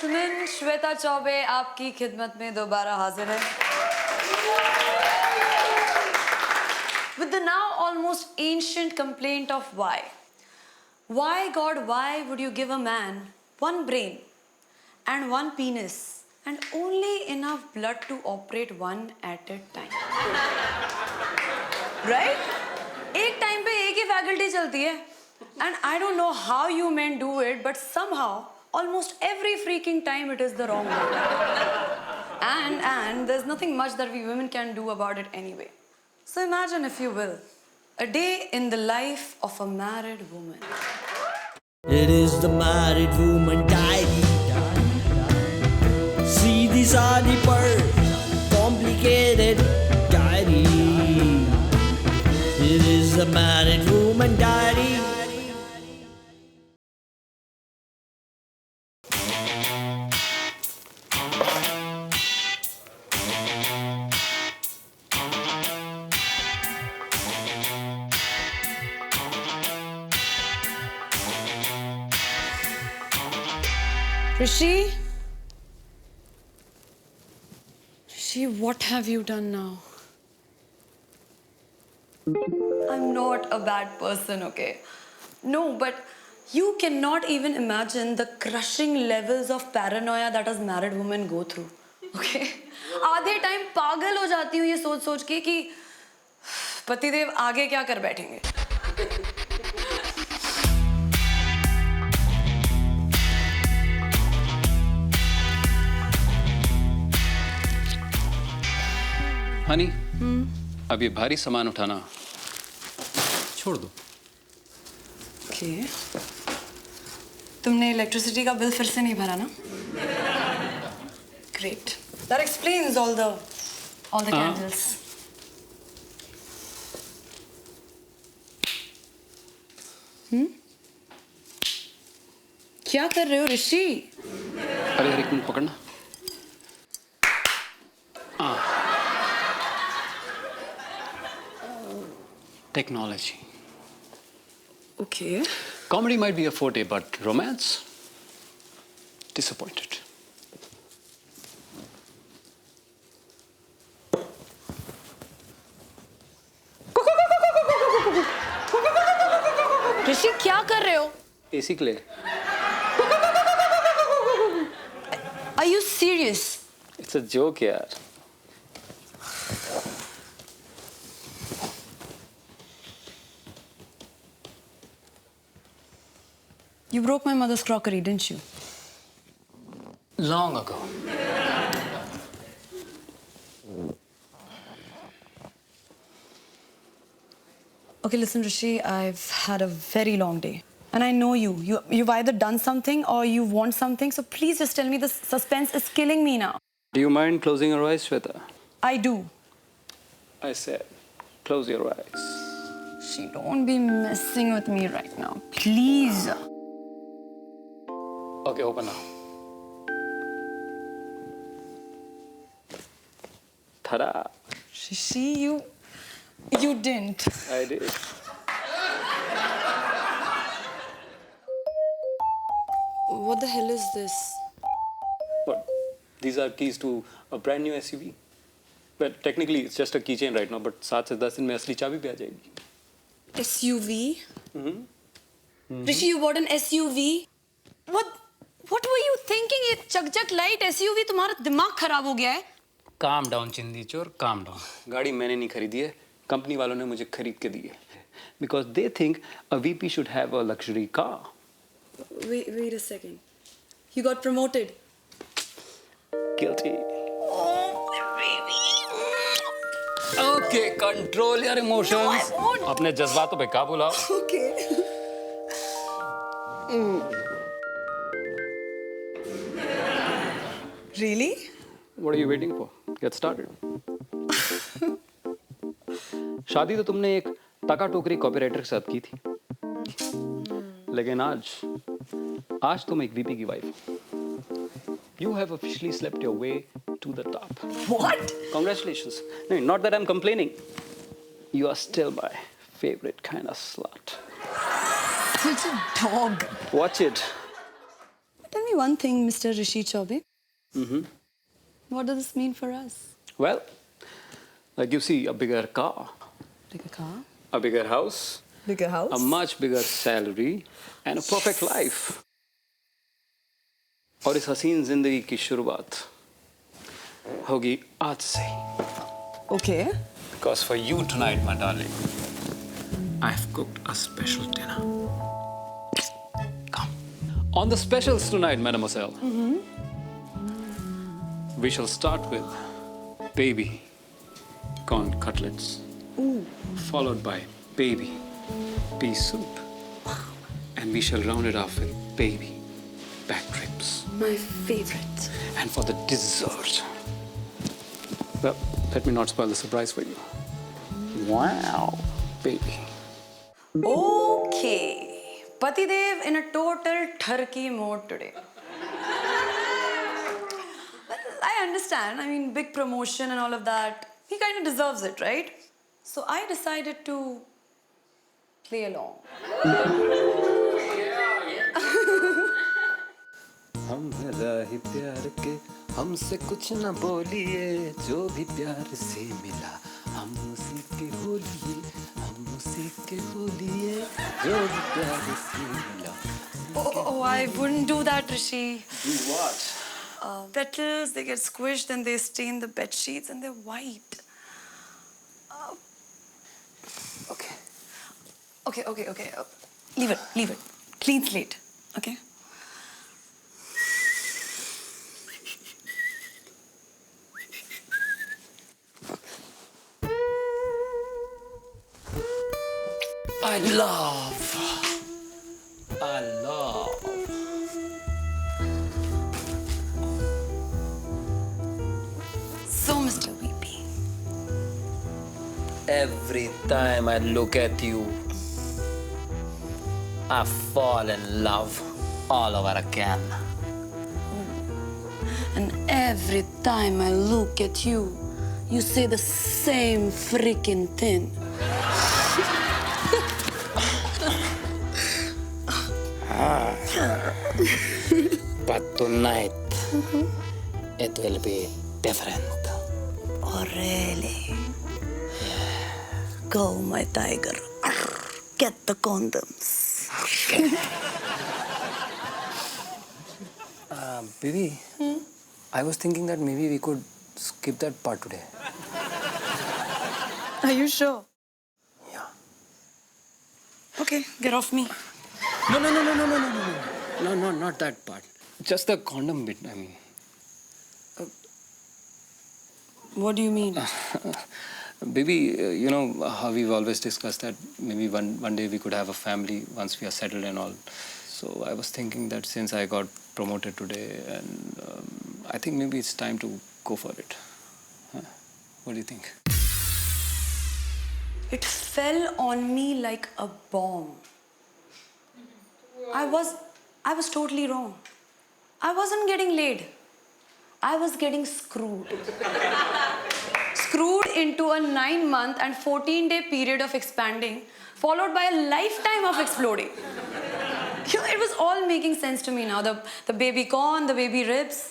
gentlemen, Shweta Choubey आपकी खिदमत में दोबारा हाजिर है with the now almost ancient complaint of why. Why, God, why would you give a man one brain and one penis and only enough blood to operate one at a time? Right? एक time पे एक ही faculty चलती है and I don't know how you men do it, but somehow almost every freaking time it is the wrong way. And there's nothing much that we women can do about it anyway. So imagine, if you will, a day in the life of a married woman. It is the married woman diary. See this complicated diary. It is the married woman diary. Rishi, what have you done now? I'm not a bad person, okay? No, but you cannot even imagine the crushing levels of paranoia that us married women go through, okay? आधे time पागल हो जाती हूँ ये सोच के कि पतिदेव आगे क्या कर बैठेंगे. हनी, अब ये भारी सामान उठाना छोड़ दो. ओके. तुमने इलेक्ट्रिसिटी का बिल फिर से नहीं भरा ना? Great. That explains all the candles. क्या कर रहे हो ऋषि? अरे एक मिनट पकड़ना. Technology. Okay. Comedy might be a forte, but romance? Disappointed. ऋषि क्या कर रहे हो? AC के लिए. Are you serious? It's a joke, यार. You broke my mother's crockery, didn't you? Long ago. Okay, listen, Rishi, I've had a very long day. And I know you've either done something or you want something, so please just tell me. The suspense is killing me now. Do you mind closing your eyes, Shweta? I do. I said, close your eyes. She, don't be messing with me right now, please. Okay, open now. Ta-da! Rishi, you didn't. I did. What the hell is this? But these are keys to a brand new SUV. Well, technically it's just a keychain right now, but 7 से 10 दिन में असली चाबी भी आ जाएगी. SUV? Rishi, you bought an SUV? What were you thinking? ये चकचक light SUV, तुम्हारा दिमाग खराब हो गया है? Calm down, चिंदी चोर, calm down. गाड़ी मैंने नहीं खरीदी है, कंपनी वालों ने मुझे खरीद के दी है. Because they think a VP should have a luxury car. Wait a second. You got promoted. Guilty. Oh, my baby. Okay, control your emotions. No, I won't. अपने जज्बातों पे काबू लाओ. Okay. Really? What are you waiting for? Get started. शादी तो तुमने एक टका टोकरी कॉपीराइटर के साथ की थी, लेकिन आज तुम एक वीपी की वाइफ हो. You have officially slept your way to the top. What? Congratulations. No, not that I'm complaining. You are still my favorite kind of slut. Such a dog. Watch it. Tell me one thing, Mr. Rishi Chaubey. Mm-hmm. What does this mean for us? Well, like you see, a bigger car, Like a car? a bigger house, Bigger house? a much bigger salary, and a perfect life. और इस हसीन जिंदगी की शुरुआत होगी आज से. Okay. Because for you tonight, my darling, I've cooked a special dinner. Come. On the specials tonight, mademoiselle. We shall start with baby corn cutlets, followed by baby pea soup, and we shall round it off with baby back ribs. My favorite. And for the dessert, well, let me not spoil the surprise for you. Wow, baby. Okay. Patidev in a total turkey mode today. Well, I understand. I mean, big promotion and all of that. He kind of deserves it, right? So I decided to play along. हम रहे प्यार के हमसे कुछ न बोलिए जो भी प्यार से मिला हम उसी के बोलिए हम उसी के बोलिए जो भी प्यार से मिला. Oh, I wouldn't do that, Rishi. Do what? Petals, they get squished and they stain the bed sheets and they're white. Okay. Okay. Leave it. Clean slate, okay? I love. So, Mr. VP. Every time I look at you, I fall in love all over again. And every time I look at you, you say the same freaking thing. But tonight, it will be different. Oh, really? Go, my tiger. Get the condoms. Baby, I was thinking that maybe we could skip that part today. Are you sure? Yeah. Okay, get off me. No, not that part. Just the condom bit, I mean. What do you mean? Baby, you know how we've always discussed that maybe one day we could have a family once we are settled and all. So I was thinking that since I got promoted today, and I think maybe it's time to go for it. Huh? What do you think? It fell on me like a bomb. I was totally wrong. I wasn't getting laid. I was getting screwed. Screwed into a 9-month and 14-day period of expanding, followed by a lifetime of exploding. You know, it was all making sense to me now. The baby corn, the baby ribs.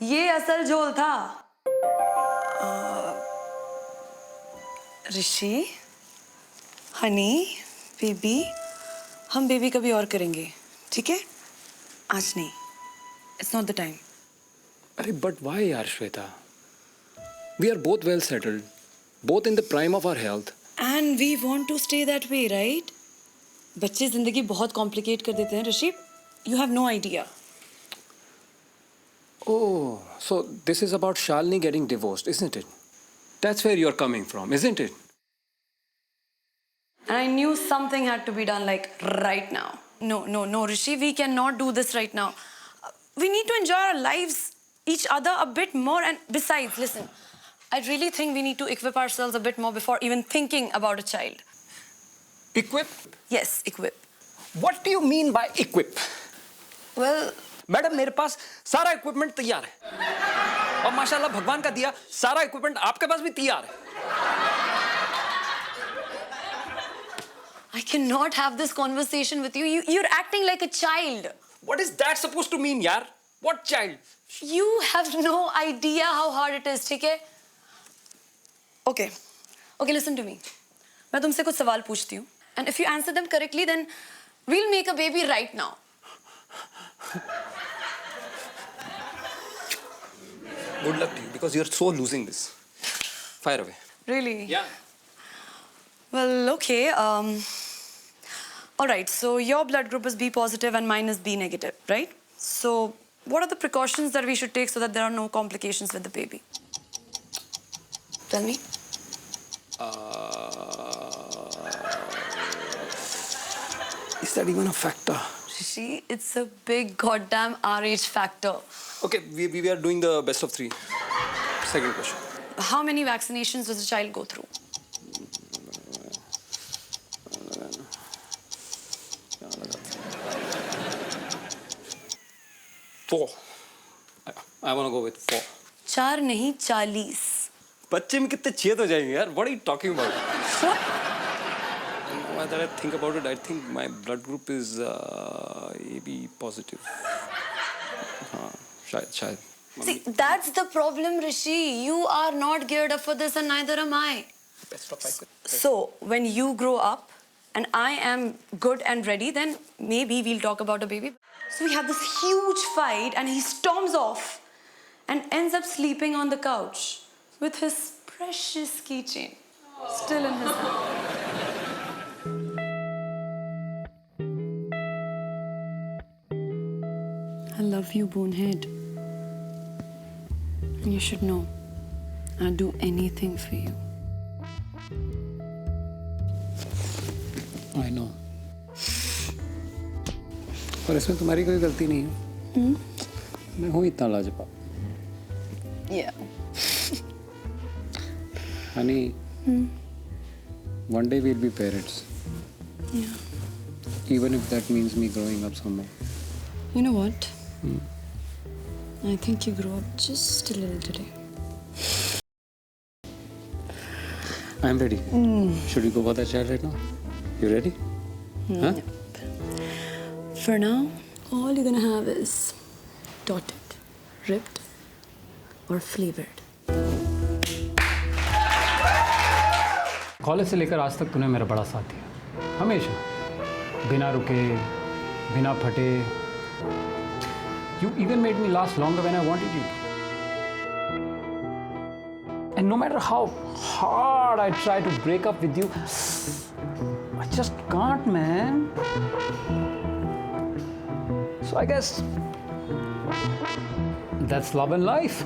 ये असल झोल था. ऋषि, Honey, baby, हम baby कभी और करेंगे, ठीक है? आज नहीं. It's not the time. But why, yaar, Shweta? We are both well settled, both in the prime of our health. And we want to stay that way, right? बच्चे जिंदगी बहुत complicate कर देते हैं, ऋषि. You have no idea. Oh, so this is about Shalini getting divorced, isn't it? That's where you're coming from, isn't it? And I knew something had to be done, like, right now. No, Rishi, we cannot do this right now. We need to enjoy our lives, each other a bit more. And besides, listen, I really think we need to equip ourselves a bit more before even thinking about a child. Equip? Yes, equip. What do you mean by equip? Well, madam मेरे पास सारा equipment तैयार है और माशाल्लाह भगवान का दिया सारा इक्विपमेंट आपके पास भी तैयार है. I cannot have this conversation with you. You're acting like a child. What is that supposed to mean, yaar? What child? You have no idea how hard it is, ठीक है? Okay, listen to me. मैं तुमसे कुछ सवाल पूछती हूँ, and if you answer them correctly, then we'll make a baby right now. Good luck to you, because you're so losing this. Fire away. Really? Yeah. Well, okay. All right. So your blood group is B positive and mine is B negative, right? So what are the precautions that we should take so that there are no complications with the baby? Tell me. Is that even a factor? Rishi, it's a big goddamn RH factor. Okay, we are doing the best of three. Second question. How many vaccinations does a child go through? Four. I want to go with 4. 4 नहीं 40. बच्चे में कितने छेद हो जाएंगे यार? What are you talking about? What? Now that I think about it, I think my blood group is AB positive. हाँ, शायद. See, that's the problem, Rishi. You are not geared up for this, and neither am I. Best of 5. So, when you grow up and I am good and ready, then maybe we'll talk about a baby. So, we have this huge fight, and he storms off and ends up sleeping on the couch with his precious keychain still in his hand. I love you, bonehead. You should know, I'd do anything for you. I know. पर इसमें तुम्हारी कोई गलती नहीं है. मैं हूँ इतना लाजवाब. Yeah. Honey, one day we'll be parents. Yeah. Even if that means me growing up somewhere. You know what? I think you grew up just a little today. I'm ready. Should we go for that chat right now? You ready? Huh? For now, all you're gonna have is dotted, ripped, or flavored. College से लेकर आज तक तूने मेरा बड़ा साथ दिया, हमेशा, बिना रुके, बिना फटे. You even made me last longer when I wanted you to. And no matter how hard I try to break up with you, I just can't, man. So I guess that's love and life.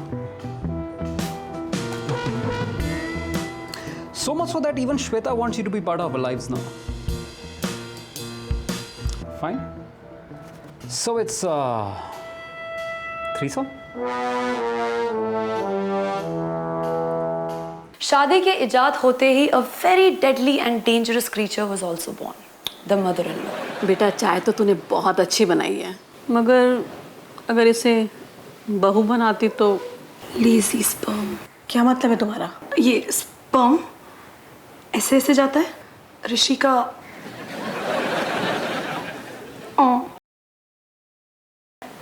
So much so that even Shweta wants you to be part of our lives now. Fine. So it's threesome? शादी के इजाद होते ही a very deadly and dangerous creature was also born, the mother-in-law. बेटा चाय तो तूने बहुत अच्छी बनाई है, मगर अगर इसे बहू बनाती तो. Lazy sperm. क्या मतलब है तुम्हारा? ये sperm ऐसे ऐसे जाता है. ऋषि का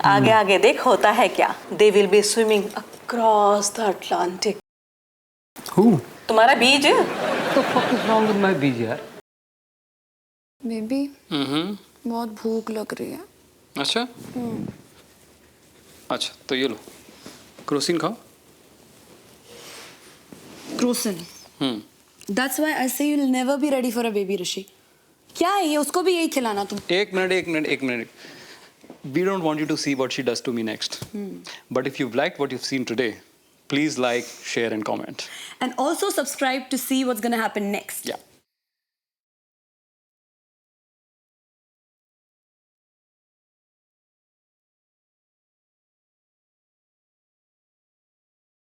आगे आगे देख होता है क्या. They will be swimming across the Atlantic. Who? तुम्हारा बीज. What the fuck is wrong with my bees, यार? बेबी बहुत भूख लग रही है. अच्छा? अच्छा, तो ये लो. क्रोसिन खाओ. Crocin. That's why I say you'll never be ready for a baby, Rishi. क्या है ये? उसको भी यही खिलाना तुम. एक minute. We don't want you to see what she does to me next. But if you've liked what you've seen today, please like, share and comment. And also subscribe to see what's gonna happen next. Yeah.